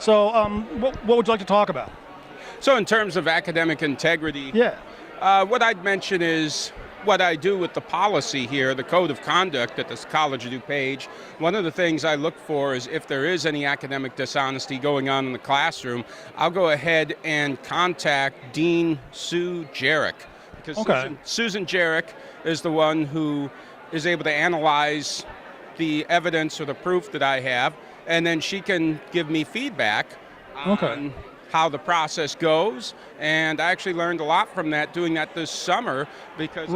So what would you like to talk about? So in terms of academic integrity, Yeah. what I'd mention is what I do with the policy here, the code of conduct at this College of DuPage. One of the things I look for is if there is any academic dishonesty going on in the classroom, I'll go ahead and contact Dean Sue Jarek. Because Susan Jarek is the one who is able to analyze the evidence or the proof that I have, and then she can give me feedback on how the process goes. And I actually learned a lot from that, doing that this summer, because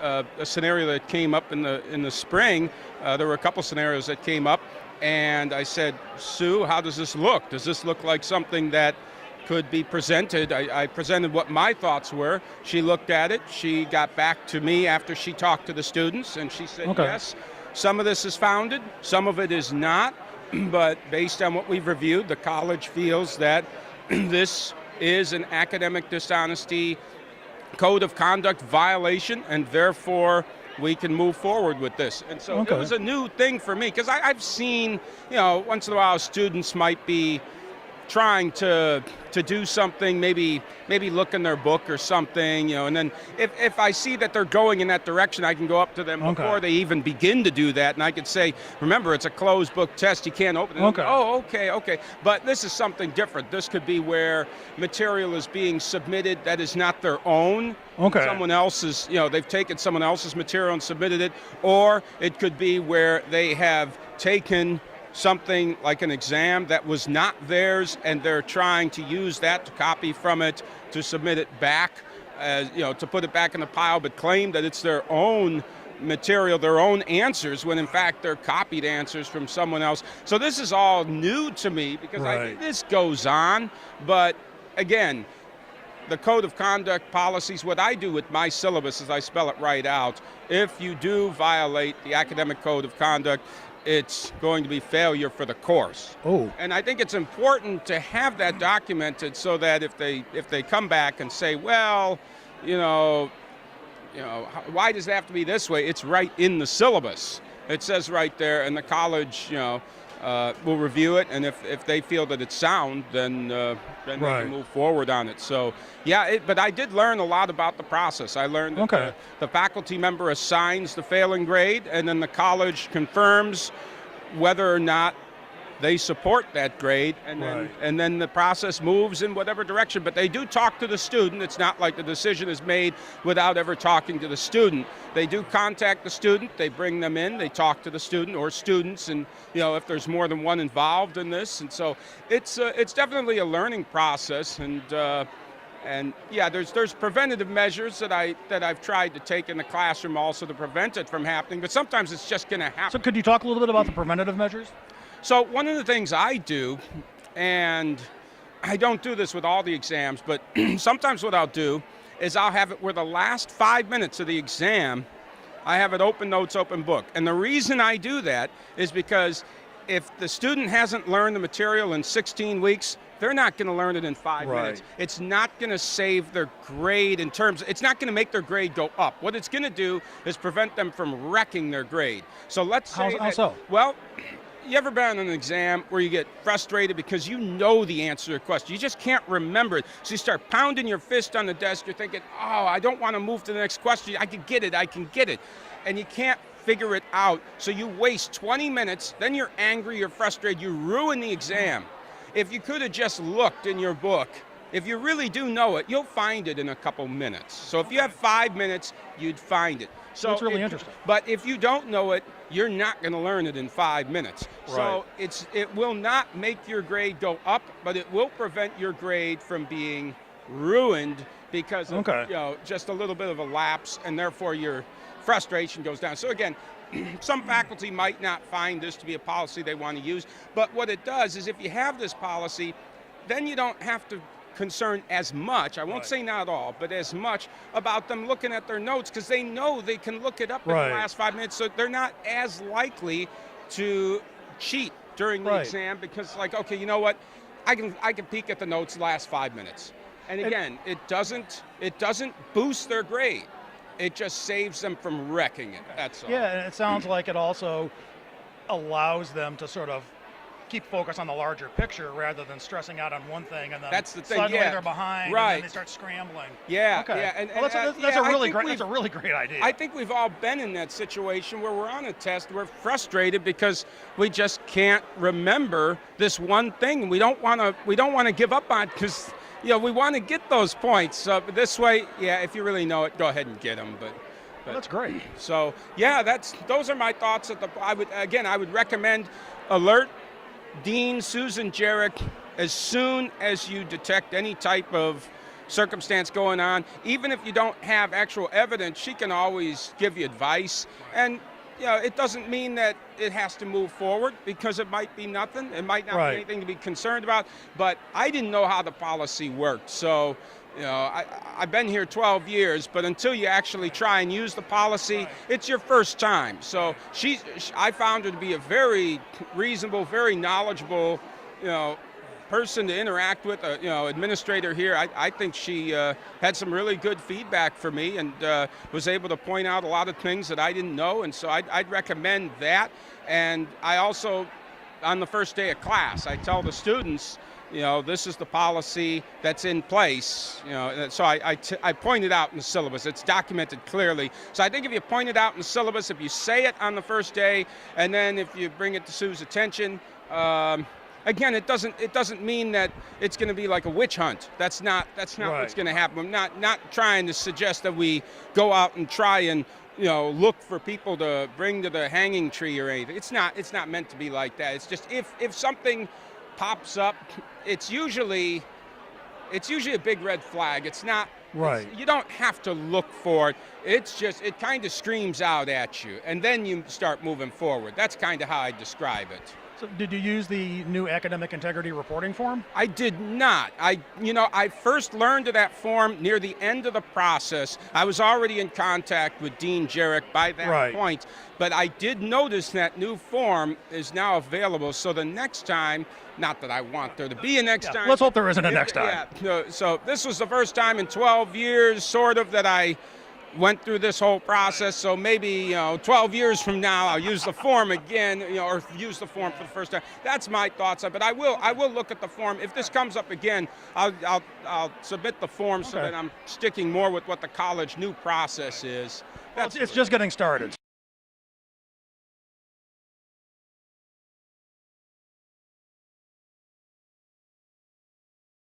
of a scenario that came up in the spring. There were a couple scenarios that came up, and I said, Sue, how does this look? Does this look like something that could be presented? I presented what my thoughts were. She looked at it. She got back to me after she talked to the students, and she said, yes, some of this is founded, some of it is not, but based on what we've reviewed, the college feels that this is an academic dishonesty code of conduct violation, and therefore we can move forward with this. And so it was a new thing for me, because I've seen, once in a while students might be trying to do something, maybe look in their book or something, and then if I see that they're going in that direction, I can go up to them before they even begin to do that, and I could say, remember, it's a closed book test, you can't open it. Okay. But this is something different. This could be where material is being submitted that is not their own. Someone else's, they've taken someone else's material and submitted it, or it could be where they have taken something like an exam that was not theirs, and they're trying to use that to copy from it to submit it back, to put it back in the pile, but claim that it's their own material, their own answers, when in fact they're copied answers from someone else. So this is all new to me, because I think this goes on, but again, the code of conduct policies, what I do with my syllabus is I spell it right out. If you do violate the academic code of conduct, it's going to be failure for the course. And I think it's important to have that documented, so that if they come back and say, well, why does it have to be this way? It's right in the syllabus. It says right there, and the college, will review it, and if they feel that it's sound, then they can move forward on it. So, but I did learn a lot about the process. I learned that the faculty member assigns the failing grade, and then the college confirms whether or not they support that grade, and then the process moves in whatever direction. But they do talk to the student. It's not like the decision is made without ever talking to the student. They do contact the student. They bring them in. They talk to the student or students, and if there's more than one involved in this. And so it's definitely a learning process. And there's preventative measures that I've tried to take in the classroom also to prevent it from happening. But sometimes it's just going to happen. So could you talk a little bit about the preventative measures? So one of the things I do, and I don't do this with all the exams, but sometimes what I'll do is I'll have it where the last 5 minutes of the exam, I have it open notes, open book. And the reason I do that is because if the student hasn't learned the material in 16 weeks, they're not going to learn it in 5 minutes. It's not going to save their grade it's not going to make their grade go up. What it's going to do is prevent them from wrecking their grade. So let's say How so? Well, you ever been on an exam where you get frustrated because you know the answer to a question, you just can't remember it, so you start pounding your fist on the desk, you're thinking, I don't want to move to the next question, I can get it, and you can't figure it out, so you waste 20 minutes, then you're angry, you're frustrated, you ruin the exam. If you could have just looked in your book, if you really do know it, you'll find it in a couple minutes. So if you have 5 minutes, you'd find it. So that's really interesting. But if you don't know it, you're not going to learn it in 5 minutes. So it will not make your grade go up, but it will prevent your grade from being ruined because of just a little bit of a lapse, and therefore your frustration goes down. So again, some faculty might not find this to be a policy they want to use, but what it does is if you have this policy, then you don't have to concern as much, I won't say not all, but as much about them looking at their notes, because they know they can look it up in the last 5 minutes, so they're not as likely to cheat during the exam, because okay, you know what, I can peek at the notes the last 5 minutes. And again, it doesn't boost their grade. It just saves them from wrecking it, that's all. Yeah, and it sounds like it also allows them to sort of keep focus on the larger picture rather than stressing out on one thing and then That's the thing, suddenly yeah. they're behind Right. and then they start scrambling. Yeah, Okay. yeah, and Well, that's yeah, a I really think great. we've- That's a really great idea. I think we've all been in that situation where we're on a test, we're frustrated because we just can't remember this one thing. We don't want to give up on, because we want to get those points. But this way, yeah, if you really know it, go ahead and get them. But Well, that's great. so yeah, those are my thoughts. I would recommend alert Dean Susan Jarrett as soon as you detect any type of circumstance going on. Even if you don't have actual evidence, she can always give you advice. And it doesn't mean that it has to move forward, because it might be nothing. It might not Right. be anything to be concerned about. But I didn't know how the policy worked. So I've been here 12 years, but until you actually try and use the policy, it's your first time. So I found her to be a very reasonable, very knowledgeable, person to interact with, administrator here. I think she had some really good feedback for me and was able to point out a lot of things that I didn't know, and so I'd recommend that. And I also, on the first day of class, I tell the students, this is the policy that's in place. So I point it out in the syllabus. It's documented clearly. So I think if you point it out in the syllabus, if you say it on the first day, and then if you bring it to Sue's attention, again, it doesn't mean that it's going to be like a witch hunt. That's not Right. what's going to happen. I'm not trying to suggest that we go out and try and look for people to bring to the hanging tree or anything. It's not meant to be like that. It's just if something pops up, it's usually a big red flag. It's not Right. you don't have to look for it. It's just, it kind of screams out at you, and then you start moving forward. That's kind of how I describe it. So did you use the new academic integrity reporting form? I did not. I first learned of that form near the end of the process. I was already in contact with Dean Jarrett by that Right. point, but I did notice that new form is now available. So the next time, not that I want there to be a next time. Let's hope there isn't a next time. Yeah. No, so this was the first time in 12 years, sort of, that I went through this whole process. So maybe 12 years from now, I'll use the form again, or use the form for the first time. That's my thoughts on it. But I will look at the form. If this comes up again, I'll submit the form so Okay. that I'm sticking more with what the college new process is. It's just getting started.